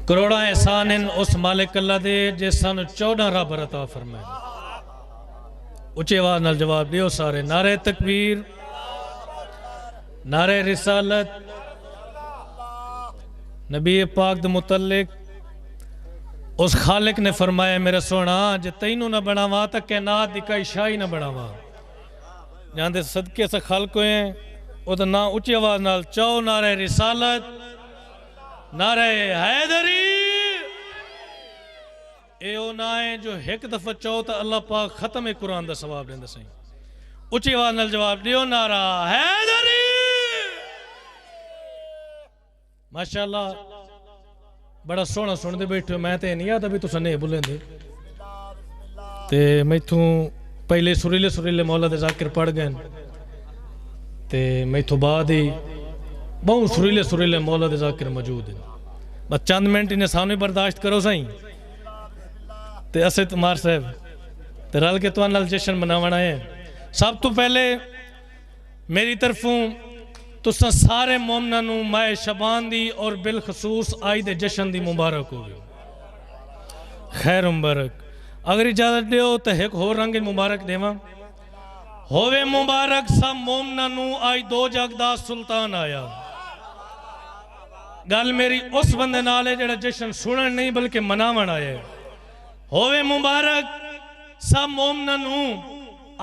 करोड़ा एहसान इन उस मालिक अल्लाह दे जिस सानू 14 रब अता फरमाए। उच्ची आवाज नाल जवाब दियो सारे, नारे तकबीर, नारे रिसालत। नबी पाक दे मुतल्लिक उस खालिक ने फरमाया, मेरा सोना जे तैनू ना बनावा तो कैनात दी कोई शाही ना बनावा। जाते सदके से खालक हुए उदा ना उच्ची आवाज नाल चाओ नारे रिसालत, नारे हैदरी। ए ओ ना है जो एक दफा चाहो तो अल्लाह पाक खत्म है कुरान दा सवाब देंदा सही। उच्ची आवाज नाल जवाब दियो नारा हैदरी। माशाअल्लाह बड़ा सोहना सुनते बैठे हो। मैं तो नहीं आता भी तुस नहीं बोलेंदे ते मैथों पहले सुरीले सुरीले मौला दे जाकिर पढ़ गए ते मैथों बाद ही बहुत सुरीले सुरीले मौला दे जाकिर मौजूद हैं। बस चंद मिनट इन्हें सामने बर्दाश्त करो सही ते असे तुमार साहब ते रल के तुहाडे नाल जश्न मनावना है। सब तो पहले मेरी तरफों तुसां सारे मोमना नूं माए शबान दी और बिलखसूस आई दे जश्न दी मुबारक हो। खैर मुबारक। अगर इजाजत दियो तो एक होर रंग मुबारक देवा होवे मुबारक सब मोमना नूं आई दो जग दा सुल्तान आया। गल मेरी उस बंदे नाल है जेड़ा जश्न सुनन नहीं बल्कि मनावन आया। होवे मुबारक सब मोमना नूं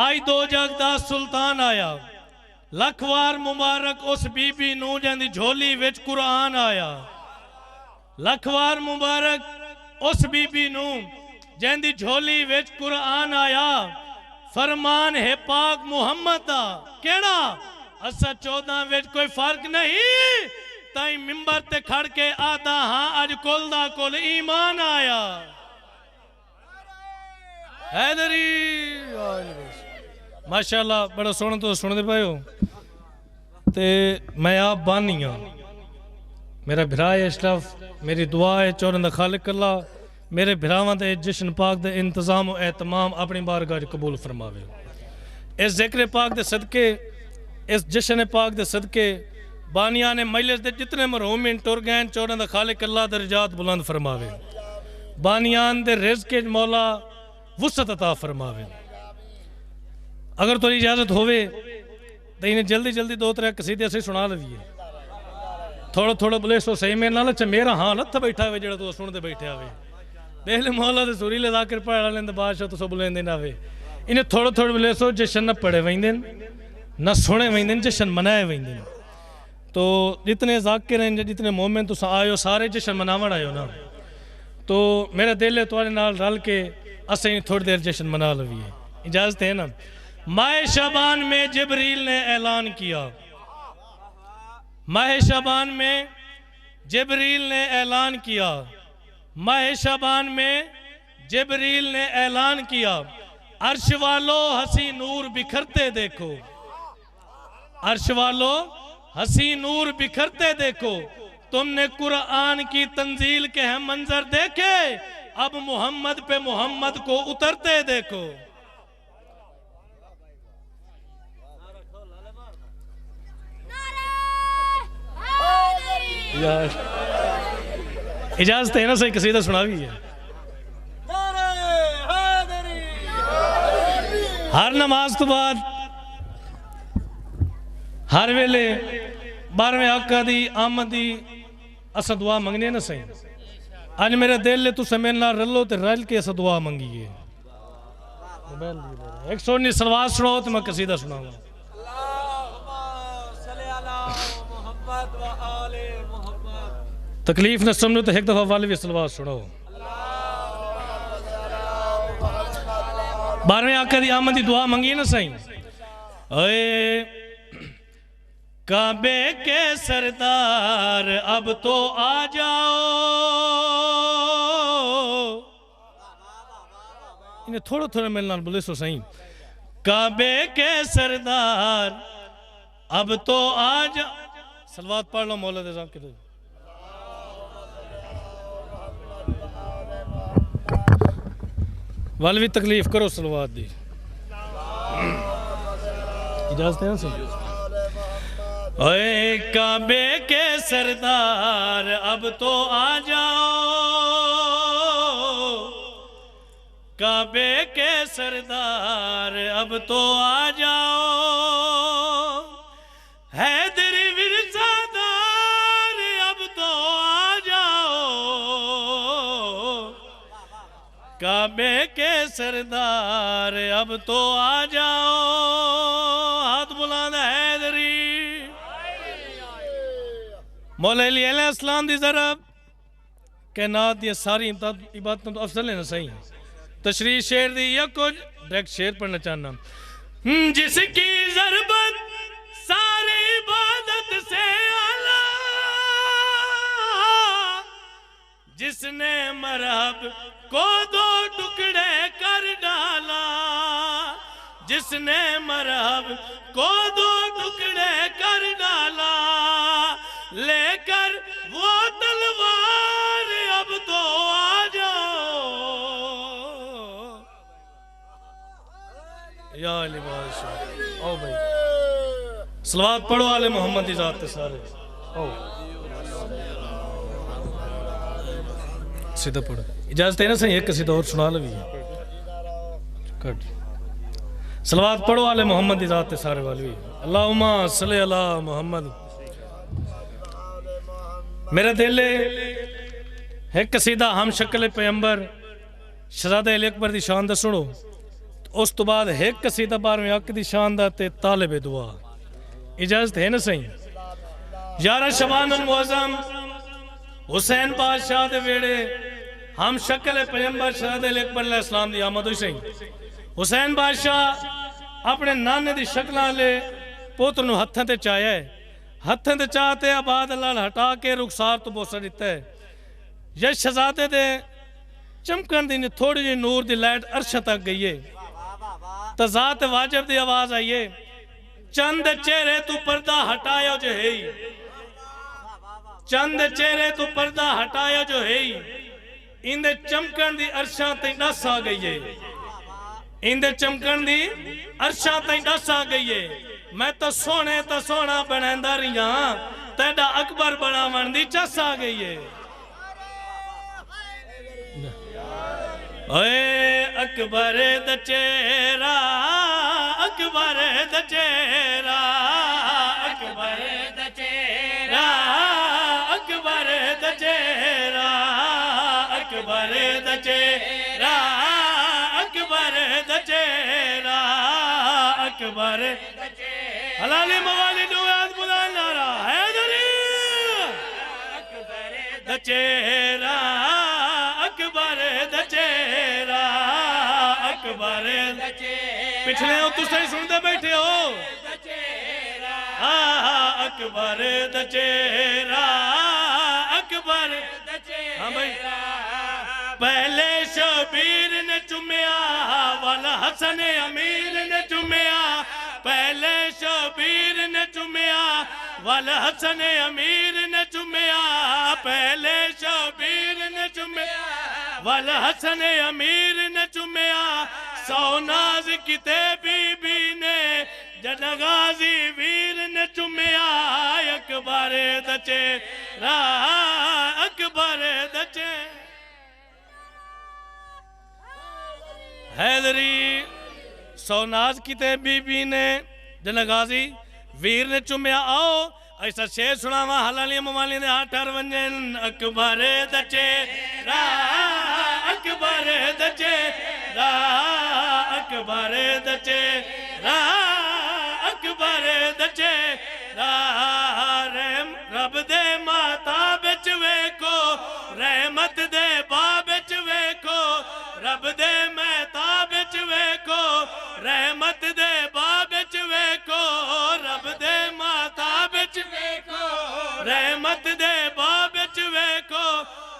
आई दो जग दा सुल्तान आया। लखवार मुबारक उस बीबी नूं जिंदी झोली विच कुरान आया। लखवार मुबारक उस बीबी नूं जिंदी झोली विच कुरान आया। फरमान है पाक मुहम्मद दा केड़ा असा 14 विच कोई फर्क नहीं। ताई मिंबर ते खड़ के आदा हां अज कुल दा कुल ईमान आया। हैदरी माशाअल्लाह बड़ा सोहना तो सुनते पे हो। तो मैं आप बानी हाँ, मेरा भरा है अशरफ, मेरी दुआ है चौरन दा खालिक अल्लाह मेरे भरावां दे जश्न पाक दे इंतजाम और एहतमाम अपनी बारगाह कबूल फरमावे। इस जिक्र पाक दे सदके इस जश्न पाक दे सदके बानिया ने मजलिस दे जितने मरहूमिन टुर गए चौरन दा खालिक अल्लाह दर्जात बुलंद फरमावे। बानियान दे रिज़्क़ मौला वुसअत अता फरमावे। अगर थोड़ी इजाजत होवे तो इन्हें जल्दी जल्दी 2-3 कसीदे असीं सुना लवीए। थोड़ा थोड़ा बोले सो सही मेरे नाल। अच्छा मेरा हाल हथ बैठा हुए जो तू सुनते बैठे आवे देख ले मौला दे सुरीले जाकिर पढ़ा लेंदे बादशाह तुस बुलेंदे ना आवे। इन्हें थोड़ा थोड़ा बोले सो जश्न न पढ़े वेंदे न सुने वेंदे जश्न मनाए वेंदे। तो जितने जाकिर हैं जितने मोमिन तुस आयो सारे जश्न मनावन आयो ना। तो मेरा दिल है तुहाडे नाल रल के असीं थोड़ी देर जश्न मना लवीए। इजाजत है ना। माह शबान में जिब्रील ने ऐलान किया। माह शबान में जिब्रील ने ऐलान किया। माह शबान में जिब्रील ने ऐलान किया। अर्श वालों हसी नूर बिखरते देखो। अर्श वालों हसी नूर बिखरते देखो। तुमने कुरान की तंजील के हम मंजर देखे। अब मोहम्मद पे मोहम्मद को उतरते देखो। इजाजत है ना सही कसीदा सुना भी है। हर नमाज तो बाद हर वेले 12वें आका दी आमद दी असा दुआ मंगने ना सही। अज मेरे दिल है तुस मेरे नाल रलो ते रल के असा दुआ मंगीए। 119 सलवात सुनाओ तो मैं कसीदा सुनाऊंगा। तकलीफ न समझो तो एक दफा वाले भी सलवात सुनाओ। 12वें आका दी आमद दी दुआ मंगी ना सही। ओए काबे के सरदार अब तो आ जाओ। इन्हें थोड़ा थोड़ा मेरे नाल बोले सो सही। काबे के सरदार अब तो आ जा। सलवात पढ़ लो मौला दे साहब के। वाल भी तकलीफ करो सलवात दी। इजाजत है ना सही। ओए काबे के सरदार अब तो आ जाओ, काबे के सरदार अब तो आ जाओ, हैदरी विरसादार अब तो आ जाओ, काबे के सरदार अब तो आ जाओ। हाथ बुलंद हैदरी। मौला अली अलैहिस्सलाम दी ज़रब कायनात दी सारी इबादतों तो अफजल है ना सही। तशरीह शेर दी या कुछ डायरेक्ट शेर पढ़ना चाहना। जिसकी ज़रबत सारी इबादत से आला, जिसने मरहब को दो टुकड़े कर डाला, जिसने मरहब को दो टुकड़े कर डाला, लेकर वो तलवार अब तो आ जाओ। या अली बादशाह आओ भाई, सलवात पढ़ो आले मोहम्मद की ज़ात ते सारे आओ। सीधा पढ़ो, इजाजत है ना सही। एक सीधा और सुना लो भी कट। सलवात पढ़ो आले मोहम्मद की ज़ात ते सारे वाले भी। अल्लाहुम्मा सल्ली अला मोहम्मद। मेरा दिल एक कसीदा हम शक्ल पैगंबर शहज़ादा अली अकबर की शान दा सुनो, उस तो बाद एक कसीदा 12वें अक की शान दा ते तालिब दुआ। इजाजत है ना सही। 11 शबान अल मुअज़्ज़म हुसैन बादशाह दे वेड़े हम शक्ल पैगंबर शहज़ादा अली अकबर अलैहिस्सलाम दी आमद हुई सही। हुसैन बादशाह अपने नाने दी शक्ल वाले पुत्र नूं हत्थां ते चाया है, हत्थों के चाहते आबाद लाल हटा के रुखसार तो बोसा दिता है। यह शहजादे दे चमकन दी थोड़ी जी नूर दी लाइट अर्श तक गई है। तजात वाजिब दी आवाज आई है, चंद चेहरे तू पर्दा हटाया जो है, चंद चेहरे तू पर्दा हटाया जो है, इंदे चमकन दी अर्शा ते दस आ गई है, इंदे चमकन दी अर्शा ते दस आ गई है। मैं तो सोना बनांदा रहिया, तेरा अकबर बनावन दी चस आ गई है। ओए अकबर द चेहरा, अकबर द चेहरा, अकबर द चेहरा, अकबर द चेहरा, अकबर द चेहरा, अकबर द चेहरा, अकबर हलाली मवाली दुआत बुला नारा हैदरी। अकबर द चेहरा, अकबर द चेहरा, अकबर द चेहरा। पिछले हो तुसे सुनते बैठे हो। अकबर द चेहरा, अकबर द चेहरा। हाँ भाई, पहले शबीर ने चुमिया, वाला हसन अमीर ने चुमिया, पहले शबीर ने चुमिया, वाला हसन अमीर ने चुमिया, पहले शबीर ने चुमिया, वाला हसन अमीर ने चुमिया। सोनाज किते बीबी ने जन गाजी वीर ने चुमिया। अकबर द चेहरा, अकबर द चेहरा। हैदरी सोनाज किते बीबी ने जनगाजी वीर ने चुमिया। आओ ऐसा शेर सुनावा हलाली मवाली ने 8 वंजन। अकबर द चेहरा, अकबर द चेहरा, अकबर द चेहरा, अकबर द चेहरा। रब दे माता बिच वेखो, रहमत दे बाब बिच वेखो, रब दे महता बिच वेखो, रहमत दे बाब बिच वेखो, रब दे माता बिच वेखो, रहमत दे बाब बिच वेखो।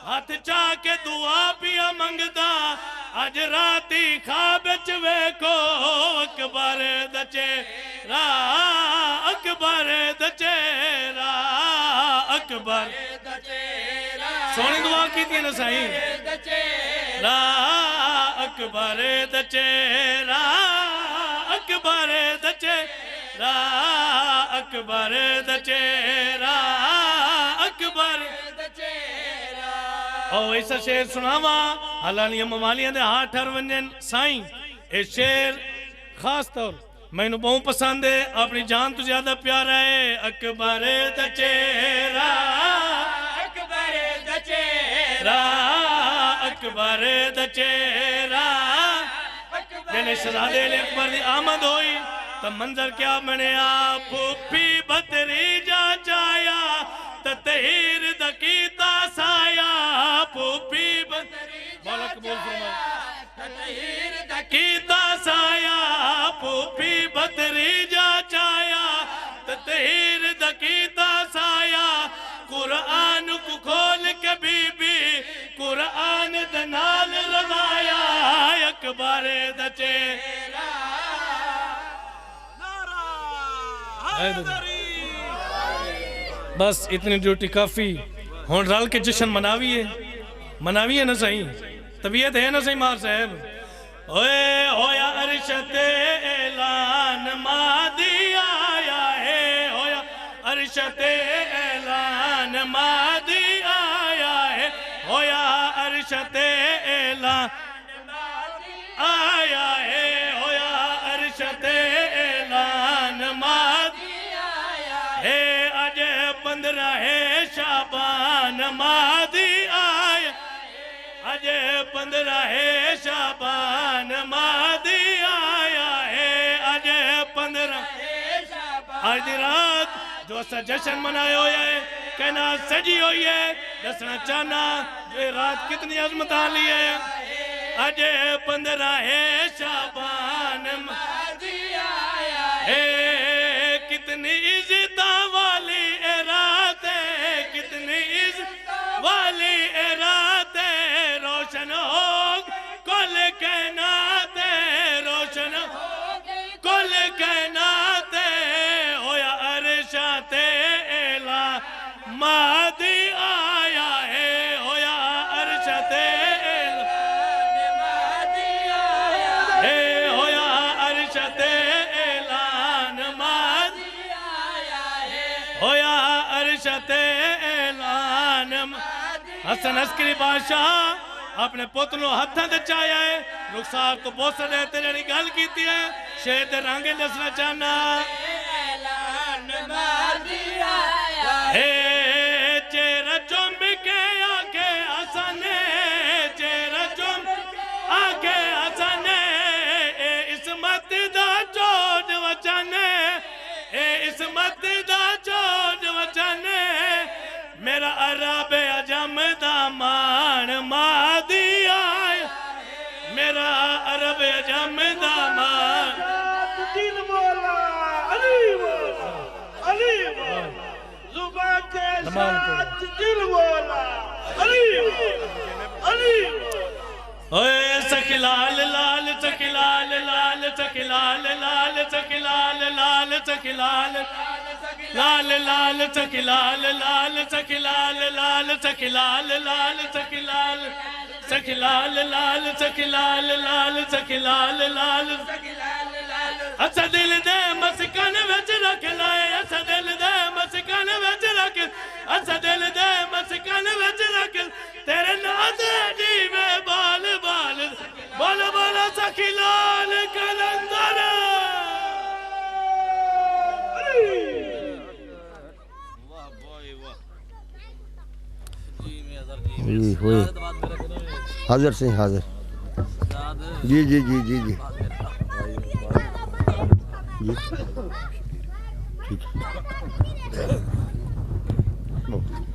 हाथ चा के दुआ पिया मंगदा, अज राती खाब बिच वेखो। अकबर द चेहरा, अकबर द चेहरा, अकबर द चेहरा। सोनी दुआ की थी ना साईं। अकबर द चेहरा, अकबर द चेहरा। रा अकबर द चेहरा अकबर द चेहरा ओ ऐसा शेर सुनावा हलालियां मवालियां दे हाथ ठर वंजन साईं ए शेर खास तौर मैनू बहुत पसंद है अपनी जान तो ज्यादा प्यारा है अकबर द चेहरा अकबर द चेहरा अकबर द चेहरा जने शहजादे अकबर दी आमद हुई तो मंजर क्या बनया फूफी बतरी जा चाया तहीर द कीता साया फूफी बतरी बोला कबूल फरमाए तहीर द कीता साया फूफी बतरी जा चाया तहीर द कीता साया कुरान को खोल के बीबी कुरान द नाल रवाया अकबर द चेहरा बस इतनी ड्यूटी काफी हुन रल के जश्न मनाविए ना सही तबीयत है ना सही मार साहब ओए होया अरशद ऐलान मादी आया है होया अरशद ऐलान मादी आया है होया अरशद ऐलान आया है होया अरशद ऐलान मादी आया है आज 15 है शाबान मादी आया आज 15 है शाबान मादी आया है आज 15 आज दी रात जो असा जश्न मनाया होया है कहना सजी हुई है दसना चाहना जो रात कितनी अजमत आली है आज 15 है शाबान मादी आया है कितनी इज्जत वाली रात है कितनी इज्जत वाली रात है रोशन हो कुल कहनाते रोशन कुल कहनाते होया अरशाते एला मादी आया है होया अरशाते मादी आया है होया अरशाते ऐलान मादी आया है होया अरशाते ऐलान हसन अस्करी बादशाह अपने पुत नु हत्थां ते चाया है रुखसार तो बोसा देते जड़ी गल कीती है शेर दे रंग दसना चाहना ऐलान मादी आया है चेहरा चुम के आके हसने चेहरा चुम आके हसने ए इसमत दा चोट वचने ए इसमत दा चोट वचने मेरा अरब अजम दा मान मादी आया मेरा अरब अजम दा मान दिल बोला अली बोला अली बोला जुबान के साथ दिल बोला अली अली ओए सखिलाल लाल सखिलाल लाल सखिलाल लाल सखिलाल लाल सखिलाल लाल लाल सखिलाल लाल सखिलाल लाल सखिलाल लाल सखिलाल सखिलाल लाल सखिलाल लाल सखिलाल लाल असा दिल दे मस्कन विच रख लाए असा दिल दे मस्कन विच रख असा दिल दे मस्कन विच रख तेरे नाद जीवे बाल बाल बोल बोल सखिलाल कलंदर हाजिर सिंह हाजिर जी जी जी जी जी जी ठीक